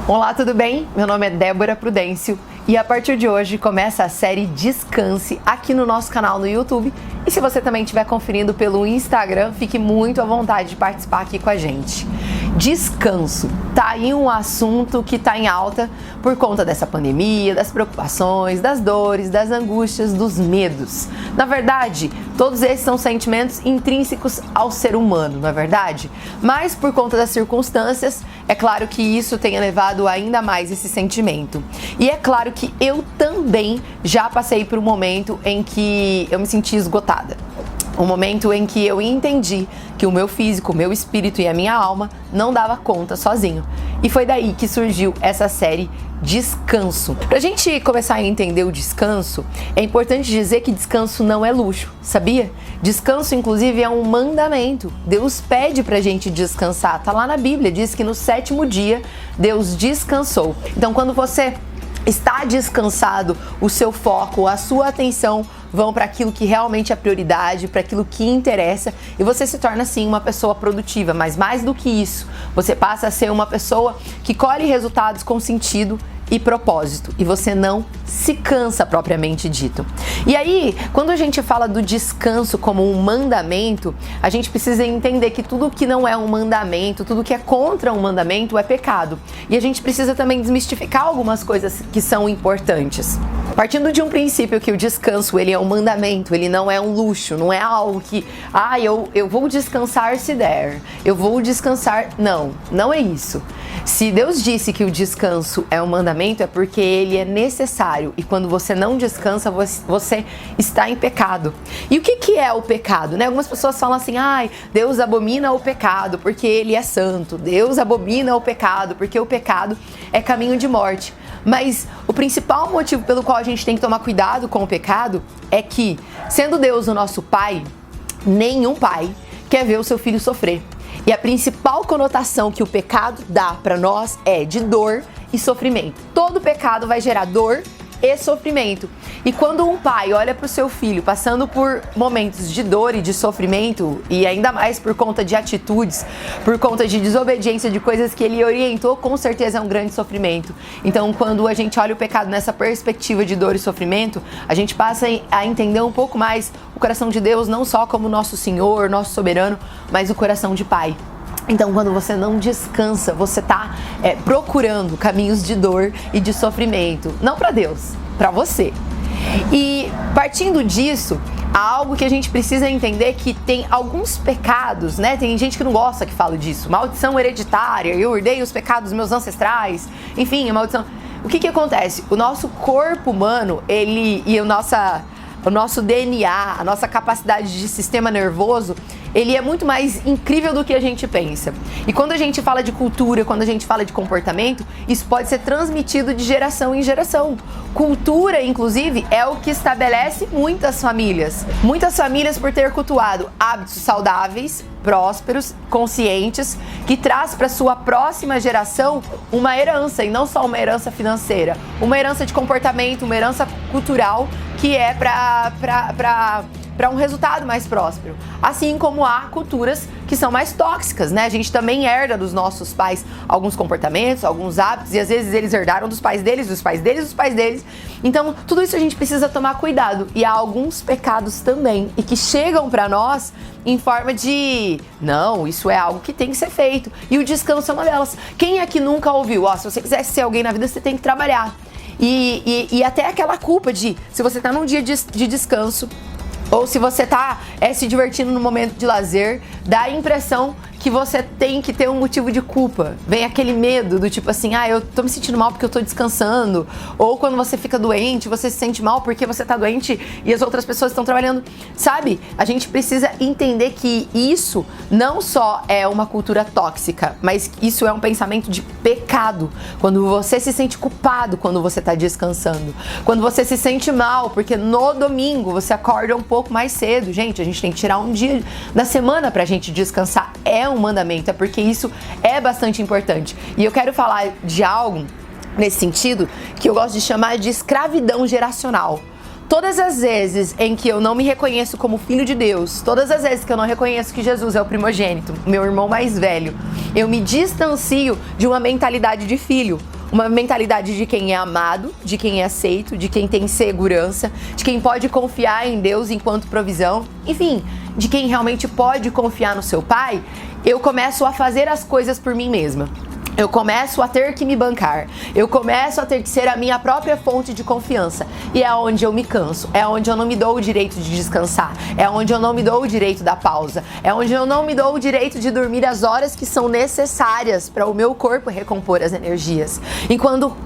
Olá, tudo bem? Meu nome é Débora Prudêncio e a partir de hoje começa a série Descanse aqui no nosso canal no YouTube. E se você também estiver conferindo pelo Instagram, fique muito à vontade de participar aqui com a gente. Descanso, tá aí um assunto que tá em alta por conta dessa pandemia, das preocupações, das dores, das angústias, dos medos. Na verdade, todos esses são sentimentos intrínsecos ao ser humano, não é verdade? Mas por conta das circunstâncias, é claro que isso tem elevado ainda mais esse sentimento. E é claro que eu também já passei por um momento em que eu me senti esgotada. Um momento em que eu entendi que o meu físico, o meu espírito e a minha alma não dava conta sozinho. E foi daí que surgiu essa série Descanso. Pra gente começar a entender o descanso, é importante dizer que descanso não é luxo, sabia? Descanso, inclusive, é um mandamento. Deus pede pra gente descansar. Tá lá na Bíblia, diz que no 7º dia Deus descansou. Então, quando você está descansado, o seu foco, a sua atenção vão para aquilo que realmente é prioridade, para aquilo que interessa, e você se torna assim uma pessoa produtiva, mas mais do que isso, você passa a ser uma pessoa que colhe resultados com sentido e propósito, e você não se cansa propriamente dito. E aí, quando a gente fala do descanso como um mandamento, a gente precisa entender que tudo que não é um mandamento, tudo que é contra um mandamento é pecado. E a gente precisa também desmistificar algumas coisas que são importantes. Partindo de um princípio que o descanso, ele é um mandamento, ele não é um luxo, não é algo que, eu vou descansar se der, eu vou descansar. Não é isso. Se Deus disse que o descanso é um mandamento, é porque ele é necessário. E quando você não descansa, você está em pecado. E o que é o pecado, né? Algumas pessoas falam assim, Deus abomina o pecado porque ele é santo. Deus abomina o pecado porque o pecado é caminho de morte. Mas o principal motivo pelo qual a gente tem que tomar cuidado com o pecado é que, sendo Deus o nosso Pai, nenhum pai quer ver o seu filho sofrer. E a principal conotação que o pecado dá para nós é de dor e sofrimento. Todo pecado vai gerar dor e sofrimento. E quando um pai olha para o seu filho passando por momentos de dor e de sofrimento, e ainda mais por conta de atitudes, por conta de desobediência de coisas que ele orientou, com certeza é um grande sofrimento. Então, quando a gente olha o pecado nessa perspectiva de dor e sofrimento, a gente passa a entender um pouco mais o coração de Deus, não só como nosso Senhor, nosso soberano, mas o coração de pai. Então, quando você não descansa, você está procurando caminhos de dor e de sofrimento. Não para Deus, para você. E partindo disso, há algo que a gente precisa entender, que tem alguns pecados, né? Tem gente que não gosta que fala disso. Maldição hereditária, eu herdei os pecados dos meus ancestrais. Enfim, a maldição. O que acontece? O nosso corpo humano, o nosso DNA, a nossa capacidade de sistema nervoso, ele é muito mais incrível do que a gente pensa. E quando a gente fala de cultura, quando a gente fala de comportamento, isso pode ser transmitido de geração em geração. Cultura, inclusive, é o que estabelece muitas famílias. Muitas famílias por ter cultuado hábitos saudáveis, prósperos, conscientes, que traz para sua próxima geração uma herança, e não só uma herança financeira, uma herança de comportamento, uma herança cultural, que é para um resultado mais próspero. Assim como há culturas que são mais tóxicas, né? A gente também herda dos nossos pais alguns comportamentos, alguns hábitos, e às vezes eles herdaram dos pais deles, dos pais deles, dos pais deles. Então, tudo isso a gente precisa tomar cuidado. E há alguns pecados também, e que chegam para nós em forma de, não, isso é algo que tem que ser feito. E o descanso é uma delas. Quem é que nunca ouviu? Se você quiser ser alguém na vida, você tem que trabalhar. E até aquela culpa de, se você tá num dia de descanso, ou se você tá se divertindo no momento de lazer, dá a impressão que você tem que ter um motivo de culpa. Vem aquele medo do tipo assim, eu tô me sentindo mal porque eu tô descansando. Ou quando você fica doente, você se sente mal porque você tá doente e as outras pessoas estão trabalhando. Sabe? A gente precisa entender que isso não só é uma cultura tóxica, mas isso é um pensamento de pecado. Quando você se sente culpado quando você tá descansando. Quando você se sente mal porque no domingo você acorda um pouco mais cedo. Gente, a gente tem que tirar um dia da semana pra gente descansar. É um mandamento, é porque isso é bastante importante. E eu quero falar de algo nesse sentido que eu gosto de chamar de escravidão geracional. Todas as vezes em que eu não me reconheço como filho de Deus, todas as vezes que eu não reconheço que Jesus é o primogênito, meu irmão mais velho, eu me distancio de uma mentalidade de filho. uma mentalidade de quem é amado, de quem é aceito, de quem tem segurança, de quem pode confiar em Deus enquanto provisão, enfim, de quem realmente pode confiar no seu pai, eu começo a fazer as coisas por mim mesma. Eu começo a ter que me bancar, eu começo a ter que ser a minha própria fonte de confiança. E é onde eu me canso, é onde eu não me dou o direito de descansar, é onde eu não me dou o direito da pausa, é onde eu não me dou o direito de dormir as horas que são necessárias para o meu corpo recompor as energias. E quando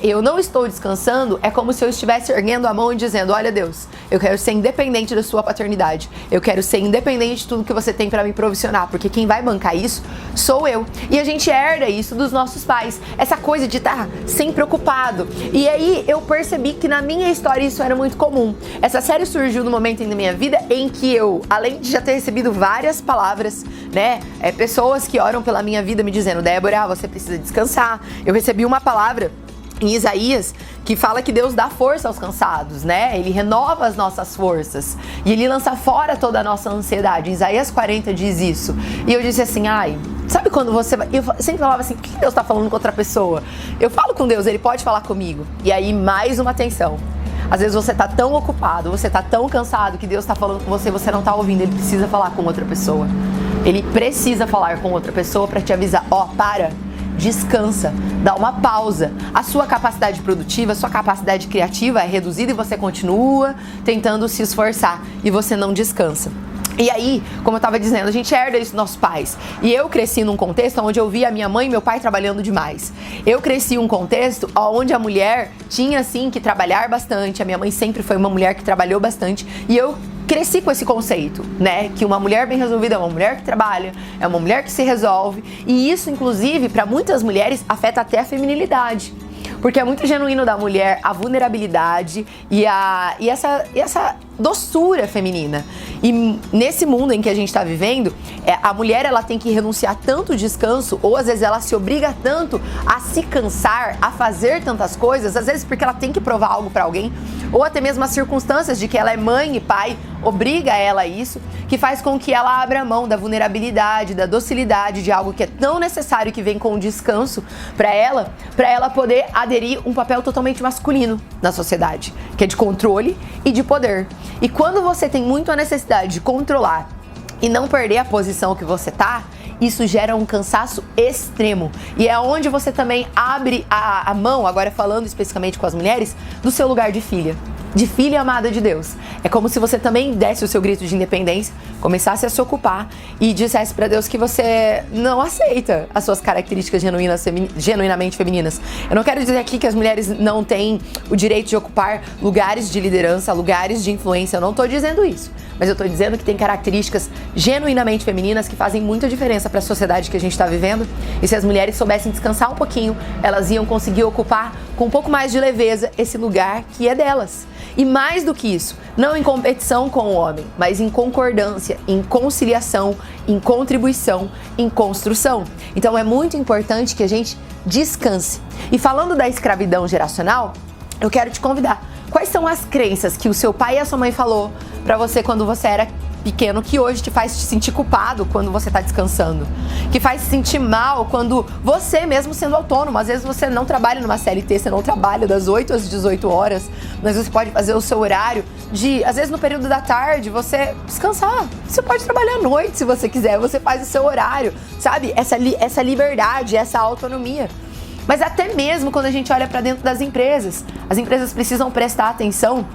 eu não estou descansando, é como se eu estivesse erguendo a mão e dizendo: olha Deus, eu quero ser independente da sua paternidade, eu quero ser independente de tudo que você tem para me provisionar, porque quem vai bancar isso sou eu. E a gente herda isso dos nossos pais, essa coisa de estar sempre ocupado. E aí eu percebi que na minha história isso era muito comum. Essa série surgiu no momento da minha vida em que eu, além de já ter recebido várias palavras, né, pessoas que oram pela minha vida me dizendo: Débora, você precisa descansar. Eu recebi uma palavra em Isaías que fala que Deus dá força aos cansados, né? Ele renova as nossas forças e Ele lança fora toda a nossa ansiedade. Isaías 40 diz isso. E eu disse assim: ai, sabe quando você... Eu sempre falava assim: o que Deus tá falando com outra pessoa? Eu falo com Deus, Ele pode falar comigo. E aí, mais uma atenção. Às vezes você tá tão ocupado, você tá tão cansado que Deus tá falando com você, você não tá ouvindo. Ele precisa falar com outra pessoa. Ele precisa falar com outra pessoa pra te avisar: ó, para, descansa, dá uma pausa. A sua capacidade produtiva, a sua capacidade criativa é reduzida e você continua tentando se esforçar e você não descansa. E aí, como eu estava dizendo, a gente herda isso dos nossos pais. E eu cresci num contexto onde eu via a minha mãe e meu pai trabalhando demais. Eu cresci em um contexto onde a mulher tinha, sim, que trabalhar bastante. A minha mãe sempre foi uma mulher que trabalhou bastante. E eu cresci com esse conceito, né? Que uma mulher bem resolvida é uma mulher que trabalha, é uma mulher que se resolve. E isso, inclusive, para muitas mulheres, afeta até a feminilidade. Porque é muito genuíno da mulher a vulnerabilidade e essa doçura feminina. E nesse mundo em que a gente está vivendo, a mulher ela tem que renunciar tanto ao descanso, ou às vezes ela se obriga tanto a se cansar, a fazer tantas coisas, às vezes porque ela tem que provar algo para alguém, ou até mesmo as circunstâncias de que ela é mãe e pai obriga ela a isso, que faz com que ela abra mão da vulnerabilidade, da docilidade, de algo que é tão necessário, que vem com o descanso para ela poder aderir um papel totalmente masculino na sociedade, que é de controle e de poder. E quando você tem muito a necessidade de controlar e não perder a posição que você tá, isso gera um cansaço extremo. E é onde você também abre a mão, agora falando especificamente com as mulheres, do seu lugar de filha amada de Deus. É como se você também desse o seu grito de independência, começasse a se ocupar e dissesse para Deus que você não aceita as suas características genuinamente femininas. Eu não quero dizer aqui que as mulheres não têm o direito de ocupar lugares de liderança, lugares de influência. Eu não tô dizendo isso. Mas eu tô dizendo que tem características genuinamente femininas que fazem muita diferença para a sociedade que a gente está vivendo. E se as mulheres soubessem descansar um pouquinho, elas iam conseguir ocupar com um pouco mais de leveza esse lugar que é delas. E mais do que isso, não em competição com o homem, mas em concordância, em conciliação, em contribuição, em construção. Então é muito importante que a gente descanse. E falando da escravidão geracional, eu quero te convidar. Quais são as crenças que o seu pai e a sua mãe falou pra você quando você era pequeno, que hoje te faz te sentir culpado quando você tá descansando? Que faz te sentir mal quando você mesmo sendo autônomo, às vezes você não trabalha numa CLT, você não trabalha das 8 às 18 horas, mas você pode fazer o seu horário de, às vezes no período da tarde, você descansar. Você pode trabalhar à noite se você quiser, você faz o seu horário, sabe? Essa liberdade, essa autonomia. Mas até mesmo quando a gente olha para dentro das empresas, as empresas precisam prestar atenção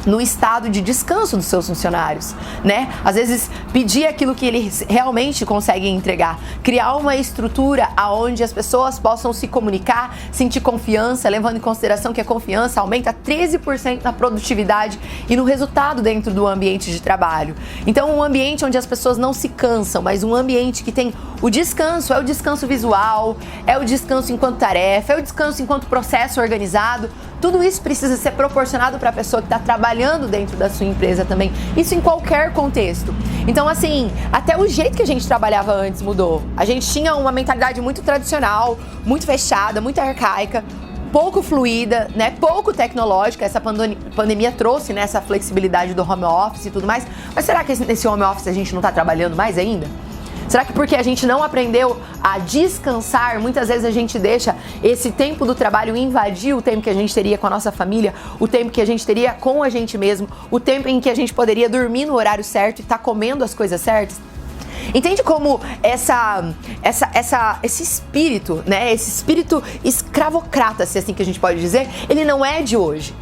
no estado de descanso dos seus funcionários, né? Às vezes pedir aquilo que eles realmente conseguem entregar, criar uma estrutura aonde as pessoas possam se comunicar, sentir confiança, levando em consideração que a confiança aumenta 13% na produtividade e no resultado dentro do ambiente de trabalho. Então, um ambiente onde as pessoas não se cansam, mas um ambiente que tem o descanso, é o descanso visual, é o descanso enquanto tarefa, é o descanso enquanto processo organizado. Tudo isso precisa ser proporcionado para a pessoa que está trabalhando dentro da sua empresa também. Isso em qualquer contexto. Então, assim, até o jeito que a gente trabalhava antes mudou. A gente tinha uma mentalidade muito tradicional, muito fechada, muito arcaica, pouco fluida, né? Pouco tecnológica. Essa pandemia trouxe, né, essa flexibilidade do home office e tudo mais. Mas será que nesse home office a gente não está trabalhando mais ainda? Será que porque a gente não aprendeu a descansar, muitas vezes a gente deixa esse tempo do trabalho invadir o tempo que a gente teria com a nossa família, o tempo que a gente teria com a gente mesmo, o tempo em que a gente poderia dormir no horário certo e estar comendo as coisas certas? Entende como esse espírito, né? Esse espírito escravocrata, se é assim que a gente pode dizer, ele não é de hoje.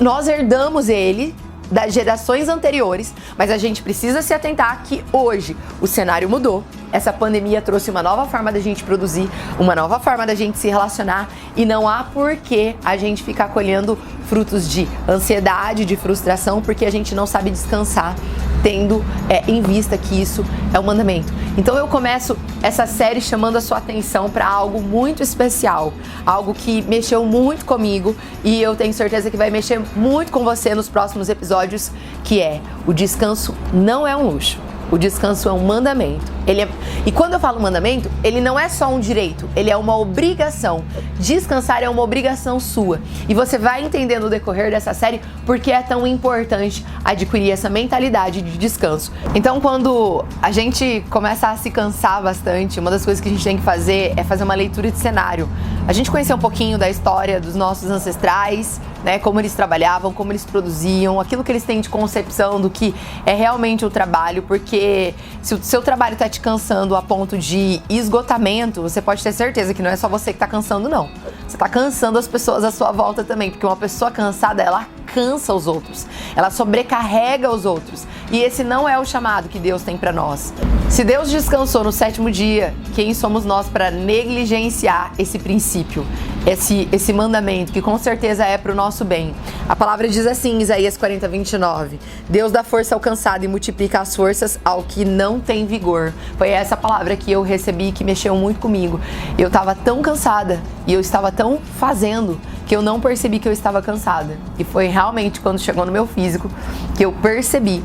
Nós herdamos ele das gerações anteriores, mas a gente precisa se atentar que hoje o cenário mudou. Essa pandemia trouxe uma nova forma da gente produzir, uma nova forma da gente se relacionar e não há por que a gente ficar colhendo frutos de ansiedade, de frustração, porque a gente não sabe descansar, tendo em vista que isso é um mandamento. Então eu começo essa série chamando a sua atenção para algo muito especial, algo que mexeu muito comigo e eu tenho certeza que vai mexer muito com você nos próximos episódios, que é: o descanso não é um luxo. O descanso é um mandamento. E quando eu falo mandamento, ele não é só um direito, ele é uma obrigação. Descansar é uma obrigação sua. E você vai entender no decorrer dessa série por que é tão importante adquirir essa mentalidade de descanso. Então, quando a gente começa a se cansar bastante, uma das coisas que a gente tem que fazer é fazer uma leitura de cenário. A gente conhecer um pouquinho da história dos nossos ancestrais, né, como eles trabalhavam, como eles produziam, aquilo que eles têm de concepção do que é realmente o trabalho, porque se o seu trabalho está te cansando a ponto de esgotamento, você pode ter certeza que não é só você que está cansando, não. Você está cansando as pessoas à sua volta também, porque uma pessoa cansada, ela cansa os outros, ela sobrecarrega os outros. E esse não é o chamado que Deus tem para nós. Se Deus descansou no 7º dia, quem somos nós para negligenciar esse princípio, esse mandamento, que com certeza é para o nosso bem? A palavra diz assim em Isaías 40:29, Deus dá força ao cansado e multiplica as forças ao que não tem vigor. Foi essa palavra que eu recebi, que mexeu muito comigo. Eu estava tão cansada e eu estava tão fazendo que eu não percebi que eu estava cansada. E foi realmente quando chegou no meu físico que eu percebi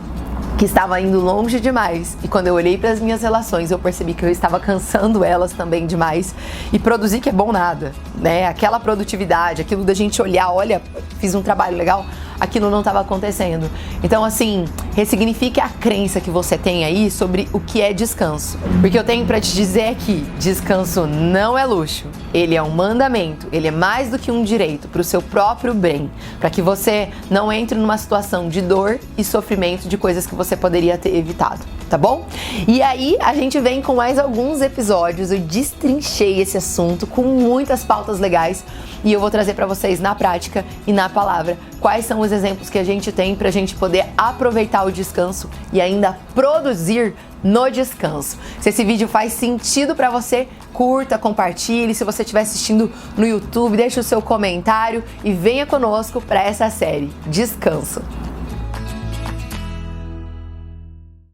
que estava indo longe demais. E quando eu olhei para as minhas relações, eu percebi que eu estava cansando elas também demais. E produzir que é bom nada, né? Aquela produtividade, aquilo da gente olhar, olha, fiz um trabalho legal, aquilo não estava acontecendo. Então, assim, ressignifique a crença que você tem aí sobre o que é descanso. Porque eu tenho para te dizer que descanso não é luxo. Ele é um mandamento, ele é mais do que um direito para o seu próprio bem, para que você não entre numa situação de dor e sofrimento de coisas que você poderia ter evitado, tá bom? E aí a gente vem com mais alguns episódios, eu destrinchei esse assunto com muitas pautas legais e eu vou trazer para vocês na prática e na palavra quais são os exemplos que a gente tem para a gente poder aproveitar o descanso e ainda produzir no descanso. Se esse vídeo faz sentido para você, curta, compartilhe. Se você estiver assistindo no YouTube, deixe o seu comentário e venha conosco para essa série Descanso.